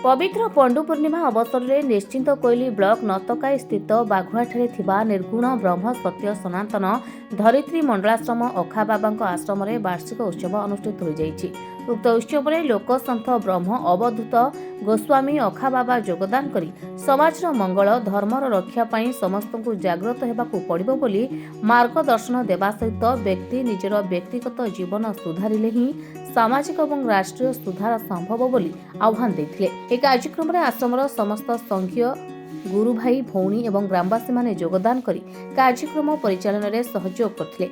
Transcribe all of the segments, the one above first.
पवित्र पंडु पूर्णिमा अवसर में निश्चिंत कोइली ब्लॉक नतकाई स्थित बाघुआठारे थिबा निर्गुण ब्रह्म सत्य सनातन धरित्री मंडलाश्रम अखा बाबा आश्रम में वार्षिक उत्सव अनुष्ठित हो जाइछि। उक्त उत्सव में लोकसंत ब्रह्म अवधूत गोस्वामी अखा बाबा योगदान करी समाजर मंगल धर्मर रक्षा पाई समस्त को जागृत हेबाकु पड़िबो बोली मार्गदर्शन देवा सहित व्यक्ति निजर व्यक्तिगत जीवन सुधारिले ही सामाजिक और राष्ट्रीय सुधार संभव बोली आह्वान देथिले। ए कार्यक्रम में आश्रमर समस्त संघीय गुरु भाई भौणी एवं ग्रामवासी माने योगदान करी कार्यक्रम परिचालन में सहयोग करथिले।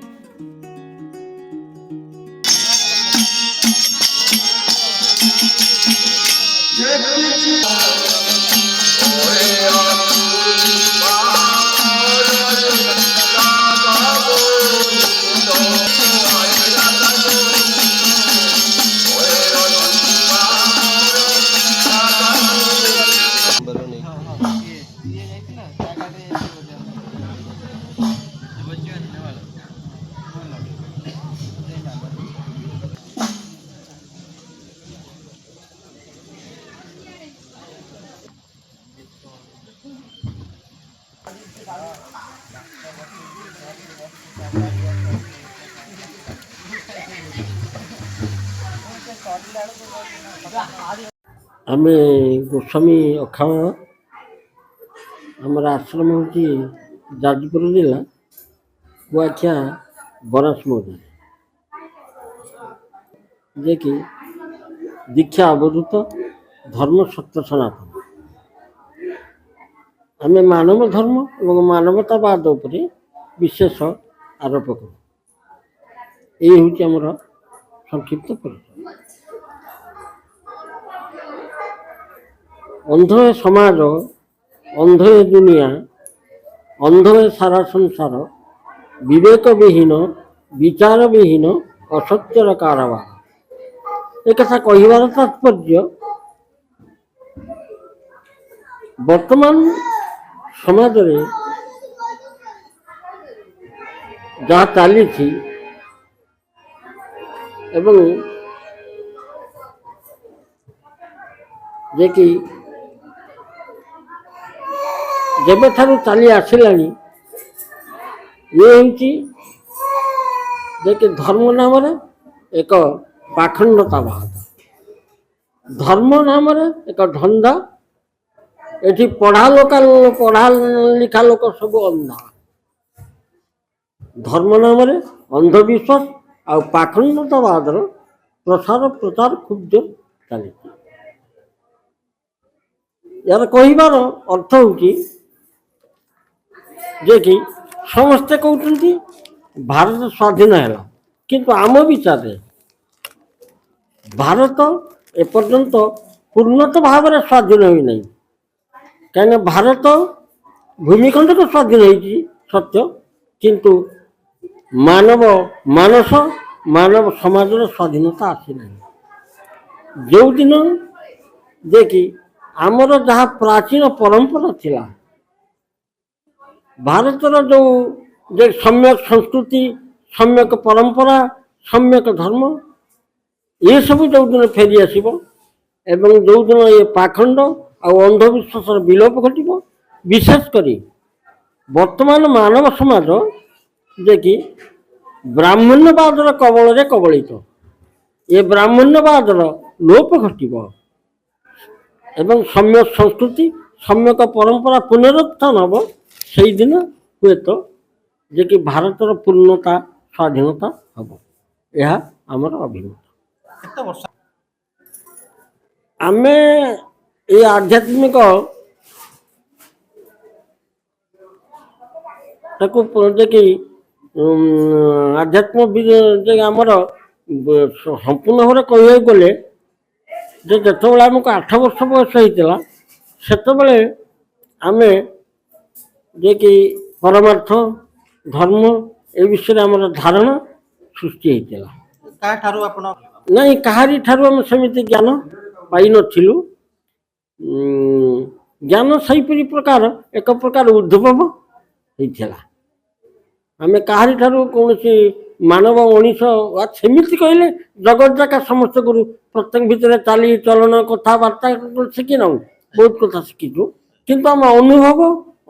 आमे गोस्वामी अखा आमर आश्रम हूँ जाजपुर जिला कुआखिया बनास मौजा जे कि दीक्षा अवधूत धर्म सत्य सनातन आमे मानव धर्म और मानवतावाद उपरे विशेष आरोप करूँ। यही हूँ आमर संक्षिप्त परिचय। अंध है समाज, अंध है दुनिया, अंध है सारा संसार, विवेक विहीन विचार विहीन असत्यर कारोबार। एक कथा कहबार तात्पर्य वर्तमान समाज रे जहाँ चली एवं जे कि जेबे ठारू चली आसिलानी ये होची जे कि धर्म नाम रे एक पाखंडतावाद, धर्म नाम रे एक धंदा। एठी पढ़ा लिखा लोक सब अंधा, धर्म नाम रे अंधविश्वास आ पाखंडतावाद प्रसार प्रचार खूब जोर चली। यार कहबार अर्थ होची जे कि समस्ते कहते भारत स्वाधीन है, किंतु आम विचार भारत एपर्यंत पूर्णत भाव में स्वाधीन हुई नहीं। कहीं भारत भूमिखंड तो स्वाधीन होती सत्य, किंतु मानव मानस मानव समाज स्वाधीनता आसी नहीं। जो दिन देखी आमर जहाँ प्राचीन परंपरा थिला, भारतर जो सम्यक संस्कृति सम्यक परंपरा सम्यक धर्म ये सब जो दिन फेरी आसब एवं जो दिन ये पाखंड और अंधविश्वास विलोप घट विशेषकर वर्तमान मानव समाज देखी ब्राह्मण्यवाद कबल कबलित ये ब्राह्मण्यवाद लोप घटव एवं सम्यक संस्कृति सम्यक परंपरा पुनरुत्थान हम से दिन हुए तो जे कि भारतर पूर्णता स्वाधीनता हम यह आमर अभिमत। आमे ये आध्यात्मिक कि आध्यात्म आमर संपूर्ण भाव कह गले जो आमको 8 वर्ष बयस होता से आमे जे कि परमार्थ धर्म ए विषय आमर धारणा सृष्टि होता नहीं कहारी ठारू आम सेमती ज्ञान पाई नथिलु। ज्ञान सहीपरी प्रकार एक प्रकार उद्भव होता आमे कहारी ठारू कौन ମାନବ ମଣିଷ ସେମିତି କହିଲେ ଜଗତ ଯାକା ସମସ୍ତ ଗୁରୁ ପ୍ରତ୍ୟେକ ଭିତରେ ଚାଲି ଚଳନ କଥାବାର୍ତ୍ତା ଶିଖି ନାହୁଁ, ବହୁତ କଥା ଶିଖିଛୁ, କିନ୍ତୁ ଆମ ଅନୁଭବ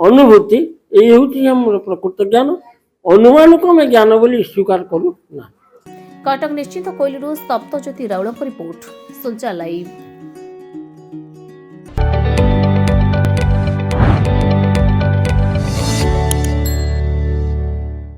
ଅନୁଭୂତି ଏଇ ହେଉଛି ଆମର ପ୍ରକୃତ ଜ୍ଞାନ। ଅନୁମାନକୁ ଆମେ ଜ୍ଞାନ ବୋଲି ସ୍ୱୀକାର କରୁ ନା। କଟକ ନିଶ୍ଚିନ୍ତ କୋଇଲିରୁ ସପ୍ତଜ୍ୟୋତି ରାଉଳଙ୍କ ରିପୋର୍ଟ, ସୂଚନା ଲାଇଭ୍।